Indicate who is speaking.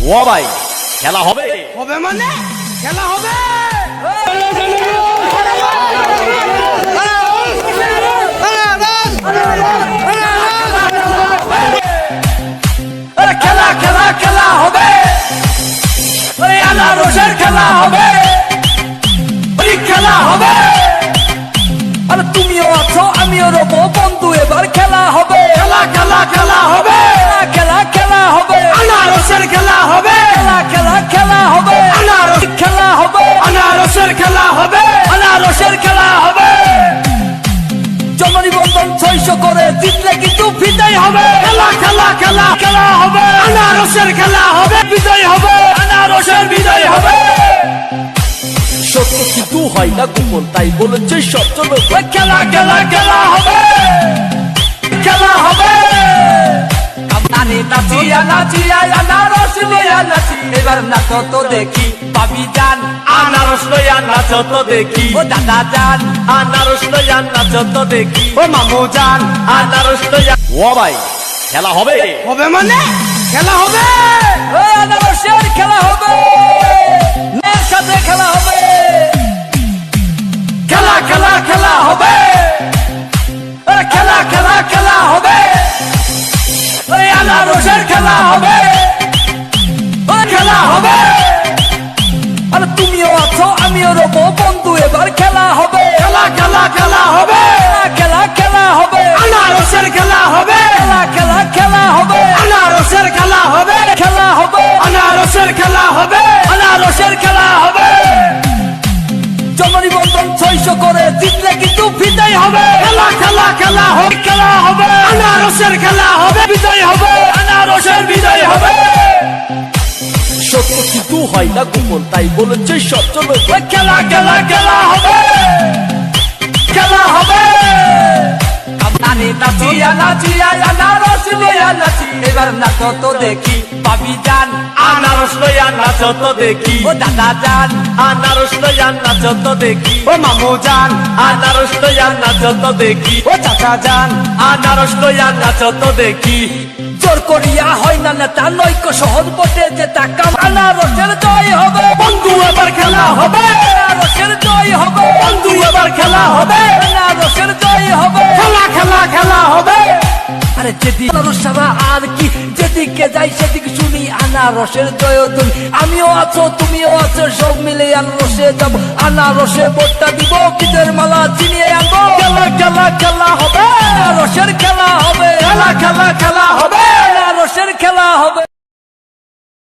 Speaker 1: ও ভাই খেলা হবে
Speaker 2: হবে মানে খেলা হবে।
Speaker 1: খেলা খেলা খেলা হবে, আনারসের খেলা হবে, খেলা হবে। আর তুমিও আছো আমিও রব বন্ধু, এবার খেলা হবে। খেলা খেলা খেলা হবে, খেলা খেলা হবে, আনারসের খেলা হবে। খেলা খেলা খেলা হবে, আনারস খেলা হবে, আনারসের খেলা হবে, আনারসের খেলা হবে। জননিবন্ধন 600 করে জিতলে কিন্তু বিজয় হবে। খেলা খেলা খেলা খেলা হবে, আনারসের খেলা হবে, বিজয় হবে, আনারসের বিজয় হবে। সত্য কিন্তু হয় না গোপন, তাই বলেছে সত্য লোক। খেলা খেলা খেলা হবে, খেলা হবে। নানি নাচিয়া নাচিয়া আনারস লইয়া নাচি, এবার নাচো তো দেখি বাবি জান, আনারস লইয়া নাচো তো দেখি। ও দাদা জান, আনারস লইয়া নাচো তো দেখি। ও মামু জান, আনারস লইয়া। ও ভাই খেলা হবে
Speaker 2: হবে মানে খেলা হবে।
Speaker 1: আনারসের খেলা হবে, মেয়ের সাথে খেলা হবে। খেলা খেলা খেলা হবে, খেলা খেলা খেলা হবে, আনারসের খেলা হবে, খেলা হবে। আর তুমিও আছো আমিও রব বন্ধু, এবার খেলা হবে। খেলা খেলা খেলা হবে, খেলা খেলা হবে, আনারসের খেলা হবে। খেলা খেলা খেলা হবে, আনারসের খেলা হবে, খেলা হবে, আনারসের খেলা হবে, আনারসের খেলা হবে। জননিবন্ধন 600 করে জিতলে কিন্তু বিজয় হবে। খেলা খেলা খেলা হবে, খেলা হবে, আনারসের খেলা হবে, বিজয় হবে, আনারসের বিজয় হবে। সত্য কিন্তু হয় না গোপন, তাই বলেছে সত্য লোক। খেলা খেলা খেলা হবে, খেলা হবে। নানি নাচিয়া নাচিয়া আনারস লইয়া নাচি, এবার নাচো তো দেখি বাবি জান, আনারস লইয়া নাচো তো দেখি। ও দাদা জান, আনারস লইয়া নাচো তো দেখি। ও মামু জান, আনারস লইয়া নাচো তো দেখি। ও চাচা জান, আনারস লইয়া নাচো তো দেখি। জোর করিয়া হয় না নেতা, নৈক সহজ বটে যেটা কাম। আনারসের জয় হবে বন্ধু, এবার খেলা হবে। আনারসের জয় হবে বন্ধু, এবার খেলা হবে। আনারসের জয় হবে, খেলা খেলা খেলা হবে। আরে যেদিন আনারস ছাড়া আর কি, যেদিকে যাই সেদিকে শুনি আনারসের জয়ধ্বনি। আমিও আছো তুমিও আছো, সব মিলে আনারসে যাব। আনারসে ভোটটা দিব, কিদের মালা চিনিয়ে আনবো। খেলা খেলা খেলা হবে, আনারসের খেলা হবে। খেলা খেলা খেলা হবে, আনারসের খেলা হবে।